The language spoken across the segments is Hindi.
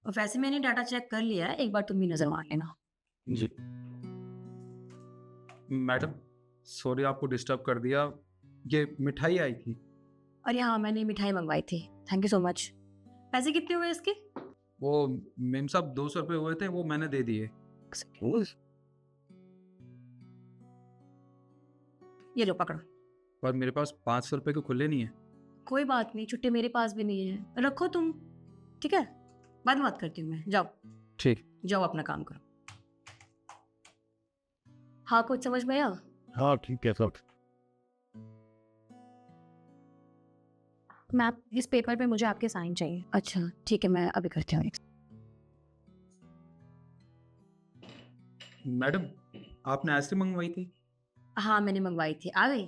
और वैसे मैंने डाटा चेक कर लिया है, एक बार तुम भी नज़र मार लेना। जी। मैडम, सॉरी आपको डिस्टर्ब कर दिया। ये मिठाई आई थी। अरे हाँ, मैंने मिठाई मंगवाई थी। Thank you so much. पैसे कितने हुए इसके? वो मेम साहब 200 रुपये हुए थे, वो मैंने दे दिए। ये लो पकड़ो। पर मेरे पास 500 रुपये के खुले नहीं है। कोई बात नहीं, छुट्टे मेरे पास भी नहीं है, रखो तुम। ठीक है, बाद में बात करती हूँ मैं। जाओ ठीक। जाओ, अपना काम करो। हाँ, कुछ समझ में आया? हाँ ठीक है सब। मैम, इस पेपर पे मुझे आपके साइन चाहिए। अच्छा ठीक है, मैं अभी करती हूँ। मैडम, आपने आइसक्रीम मंगवाई थी। हाँ मैंने मंगवाई थी, आ गई।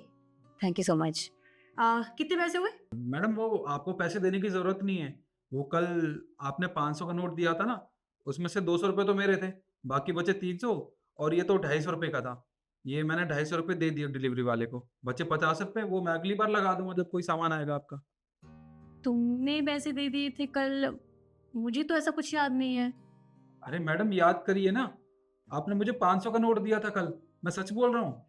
Thank you so much. कितने पैसे हुए? मैडम, वो आपको पैसे देने की ज़रूरत नहीं है। वो कल आपने 500 का नोट दिया था ना, उसमें से 200 रुपये तो मेरे थे, बाकी बचे 300, और ये तो 250 रुपये का था। ये मैंने 250 रुपये दे दिए डिलीवरी वाले को। बचे 50 रुपये, वो मैं अगली बार लगा दूंगा जब कोई सामान आएगा आपका। तुमने पैसे दे दिए थे कल? मुझे तो ऐसा कुछ याद नहीं है। अरे मैडम, याद करिए ना, आपने मुझे 500 का नोट दिया था कल। मैं सच बोल रहा हूँ।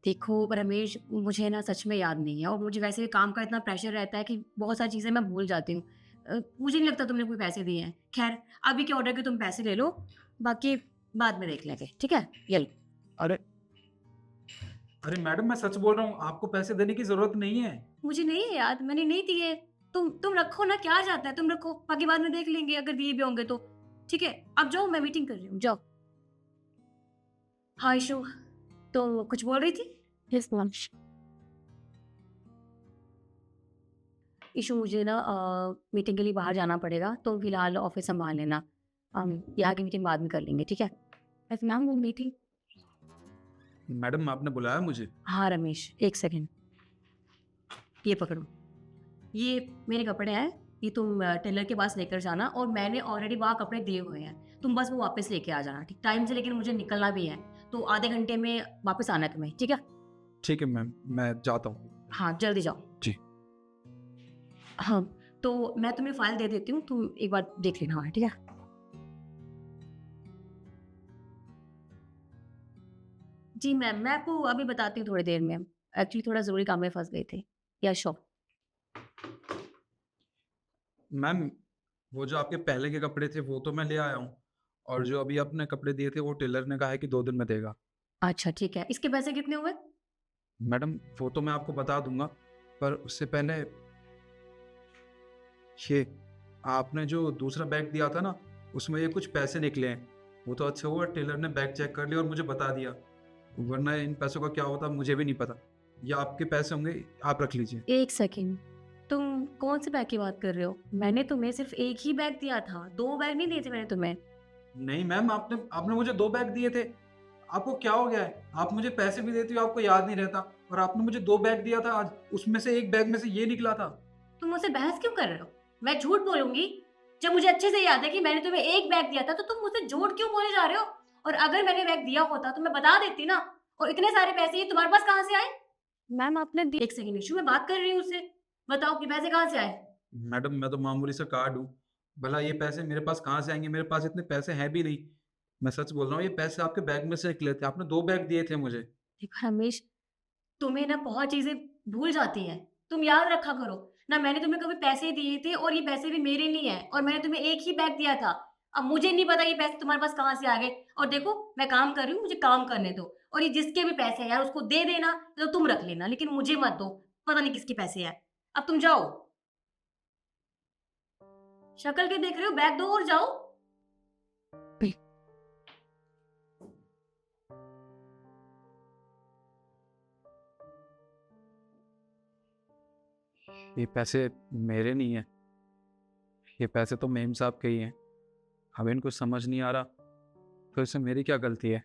देखो रमेश, मुझे ना सच में याद नहीं है, और मुझे वैसे भी काम का इतना प्रेशर रहता है कि बहुत सारी चीज़ें मैं भूल जाती हूँ। मुझे नहीं लगता तुमने कोई पैसे दिए हैं। खैर, अभी के ऑर्डर के तुम पैसे ले लो, बाकी बाद में देख लेंगे। ठीक है, ये लो। अरे अरे मैडम, मैं सच बोल रहा हूँ, आपको पैसे देने की ज़रूरत नहीं है। मुझे नहीं है याद, मैंने नहीं दिए। तुम रखो ना, क्या जाता है, तुम रखो, बाकी बाद में देख लेंगे अगर दिए भी होंगे तो। ठीक है, अब जाओ, मैं मीटिंग कर रही हूँ, जाओ। हाँ इशू, तुम कुछ बोल रही थी? Yes ma'am. इशू, मुझे ना मीटिंग के लिए बाहर जाना पड़ेगा, तुम फिलहाल ऑफिस संभाल लेना। यहाँ की मीटिंग बाद में कर लेंगे, ठीक है? यस मैम, वो मीटिंग। मैडम, आपने बुलाया मुझे? हाँ रमेश, एक सेकेंड, ये पकड़ो। ये मेरे कपड़े हैं, ये तुम टेलर के पास लेकर जाना, और मैंने ऑलरेडी वहाँ कपड़े दिए हुए हैं, तुम बस वो वापस लेके आ जाना ठीक टाइम से। लेकिन मुझे निकलना भी है, तो आधे घंटे में वापस आना है तुम्हें, ठीक है? ठीक है मैम, मैं जाता हूँ। हाँ जल्दी जाओ। जी। हाँ, तो मैं तुम्हें फाइल दे देती हूँ, तुम एक बार देख लेना, हाँ, ठीक है? जी मैम, मैं आपको अभी बताती हूँ थोड़ी देर में। एक्चुअली थोड़ा ज़रूरी काम में फंस गए थे। या श्योर। मैम, वो जो आपके पहले के कपड़े थे वो तो मैं ले आया हूँ, और जो अभी आपने कपड़े दिए थे वो टेलर ने कहा है कि 2 दिन में देगा। अच्छा ठीक है, इसके पैसे कितने हुए? मैडम, वो तो मैं आपको बता दूंगा, पर उससे पहले ये आपने जो दूसरा बैग दिया था ना, उसमें ये कुछ पैसे निकले हैं। वो तो अच्छा हुआ टेलर ने बैग चेक कर लिया और मुझे बता दिया, वरना इन पैसों का क्या होता मुझे भी नहीं पता। ये आपके पैसे होंगे, आप रख लीजिए। एक सेकेंड, तुम कौन से बैग की बात कर रहे हो? मैंने तुम्हें सिर्फ एक ही बैग दिया था, 2 बैग नहीं दिए थे मैंने तुम्हें। नहीं मैम, आपने आपने मुझे 2 बैग दिए थे। आपको क्या हो गया है? आप मुझे पैसे भी देती हो, आपको याद नहीं रहता, और आपने मुझे 2 बैग दिया था आज, उसमें से एक बैग में से ये निकला था। तुम मुझसे बहस क्यों कर रहे हो? मैं झूठ बोलूंगी? जब मुझे अच्छे से याद है कि मैंने तुम्हें एक बैग दिया था, तो तुम मुझसे झूठ क्यों बोले जा रहे हो? और अगर मैंने बैग दिया होता तो मैं बता देती ना। और इतने सारे पैसे ये तुम्हारे पास कहाँ से आए? मैम आपने एक सेकेंड इशू, मैं बात कर रही हूँ उससे। बताओ कि पैसे कहाँ से आए? मैडम, मैं तो मामूली सा कार्ड हूँ, भला ये पैसे मेरे पास कहाँ से आएंगे? मेरे पास इतने पैसे हैं भी नहीं। मैं सच बोल रहा हूँ, ये पैसे आपके बैग में से निकले थे। आपने 2 बैग दिए थे मुझे। देखो रमेश, तुम्हें ना बहुत चीजें भूल जाती हैं, तुम याद रखा करो ना। मैंने तुम्हें कभी पैसे दिए थे, और ये पैसे भी मेरे नहीं है, और मैंने तुम्हें एक ही बैग दिया था। अब मुझे नहीं पता ये पैसे तुम्हारे पास कहाँ से आ गए। और देखो, मैं काम कर रही हूँ, मुझे काम करने दो। और ये जिसके भी पैसे हैं यार, उसको दे देना, तो तुम रख लेना, लेकिन मुझे मत दो। पता नहीं किसके पैसे हैं। अब तुम जाओ, शक्ल के देख रहे हो, बैग दो और जाओ। ये पैसे मेरे नहीं हैं, ये पैसे तो मेम साहब के ही हैं। अब इनको समझ नहीं आ रहा, तो इसमें मेरी क्या गलती है?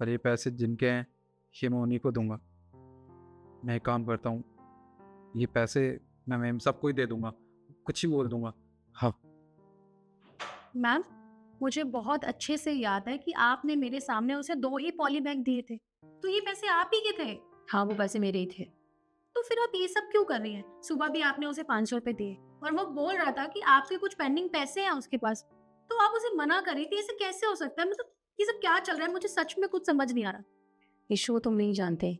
पर ये पैसे जिनके हैं, ये मैं उन्हीं को दूंगा। मैं एक काम करता हूँ, ये पैसे मैं मेम साहब को ही दे दूंगा, कुछ ही बोल दूंगा। हाँ। मैम, मुझे बहुत अच्छे से याद है कि आपने मेरे सामने उसे 2 ही पॉली बैग दिए थे, तो ये पैसे आप ही के थे। हाँ, वो पैसे मेरे ही थे। तो फिर आप ये सब क्यों कर रही हैं? सुबह भी आपने उसे 500 रुपए दिए, और वो बोल रहा था कि आपके कुछ पेंडिंग पैसे हैं उसके पास, तो आप उसे मना कर रही थी। ऐसे कैसे हो सकता है? मतलब ये सब क्या चल रहा है? मुझे सच में कुछ समझ नहीं आ रहा। ईशु, तुम नहीं जानते,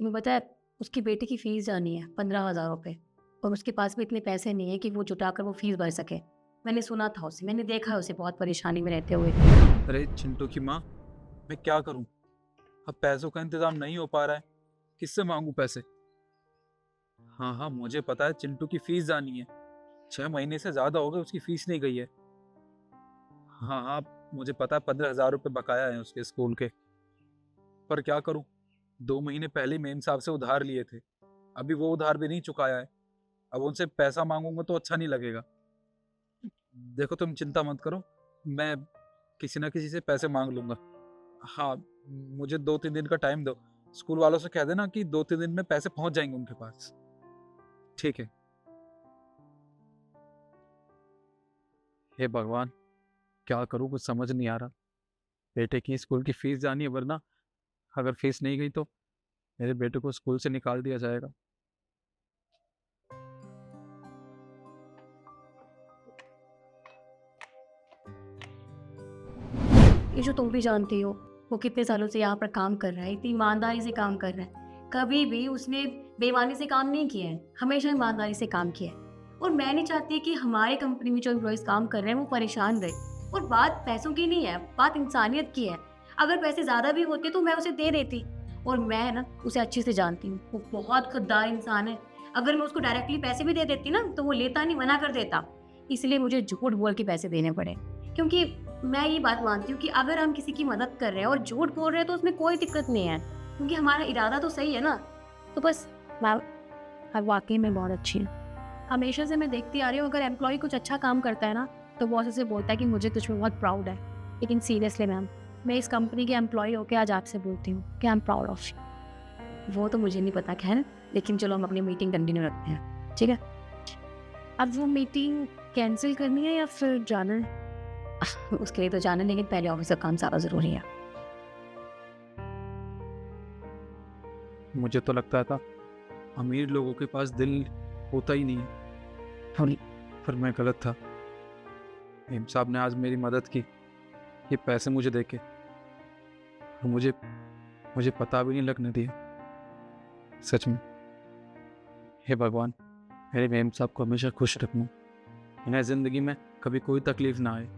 तुम्हें पता है उसकी बेटी की फीस जानी है 15,000 रुपये, और उसके पास भी इतने पैसे नहीं है कि वो जुटाकर वो फीस भर सके। मैंने सुना था उसे, मैंने देखा है उसे बहुत परेशानी में रहते हुए। अरे चिंटू की माँ, मैं क्या करूं? अब पैसों का इंतजाम नहीं हो पा रहा है, किससे मांगू पैसे? हाँ हाँ, मुझे पता है चिंटू की फीस जानी है। 6 महीने से ज्यादा हो गए उसकी फीस नहीं गई है। हाँ हाँ, मुझे पता है 15,000 रुपये बकाया है उसके स्कूल के। पर क्या करूं, 2 महीने पहले मेम साहब से उधार लिए थे, अभी वो उधार भी नहीं चुकाया है। अब उनसे पैसा मांगूंगा तो अच्छा नहीं लगेगा। देखो तुम चिंता मत करो, मैं किसी ना किसी से पैसे मांग लूंगा। हाँ, मुझे 2-3 दिन का टाइम दो। स्कूल वालों से कह देना कि 2-3 दिन में पैसे पहुंच जाएंगे उनके पास। ठीक है। हे भगवान, क्या करूं, कुछ समझ नहीं आ रहा। बेटे की स्कूल की फीस जानी है, वरना अगर फीस नहीं गई तो मेरे बेटे को स्कूल से निकाल दिया जाएगा। ये जो तुम भी जानती हो, वो कितने सालों से यहाँ पर काम कर रहा है, इतनी ईमानदारी से काम कर रहा है। कभी भी उसने बेईमानी से काम नहीं किया है, हमेशा ईमानदारी से काम किया है। और मैं नहीं चाहती कि हमारे कंपनी में जो एम्प्लॉयज़ काम कर रहे हैं वो परेशान रहे। और बात पैसों की नहीं है, बात इंसानियत की है। अगर पैसे ज़्यादा भी होते तो मैं उसे दे देती। और मैं ना उसे अच्छे से जानती हूँ, वो बहुत खुददार इंसान है। अगर मैं उसको डायरेक्टली पैसे भी दे देती ना तो वो लेता नहीं, मना कर देता। इसलिए मुझे झूठ बोल के पैसे देने पड़े, क्योंकि मैं ये बात मानती हूँ कि अगर हम किसी की मदद कर रहे हैं और झूठ बोल रहे हैं तो उसमें कोई दिक्कत नहीं है, क्योंकि हमारा इरादा तो सही है ना। तो बस मैम, आप वाकई में बहुत अच्छी हैं। हमेशा से मैं देखती आ रही हूँ, अगर एम्प्लॉय कुछ अच्छा काम करता है ना, तो बॉस उसे बोलता है कि मुझे तुझ में बहुत प्राउड है। लेकिन सीरियसली मैम, मैं इस कंपनी के एम्प्लॉय होकर आज आपसे बोलती हूँ कि I am proud of you. वो तो मुझे नहीं पता खैर, लेकिन चलो हम अपनी मीटिंग कंटिन्यू रखते हैं, ठीक है? अब वो मीटिंग कैंसिल करनी है या फिर जाना है? उसके लिए तो जाना, लेकिन पहले ऑफिस का काम ज़्यादा ज़रूरी है। मुझे तो लगता था अमीर लोगों के पास दिल होता ही नहीं है, पर मैं गलत था। मेम साहब ने आज मेरी मदद की, ये पैसे मुझे देके, और मुझे पता भी नहीं लगने दिया। सच में, हे भगवान, मेरे मेम साहब को हमेशा खुश रखना, इन्हें ज़िंदगी में कभी कोई तकलीफ ना आए।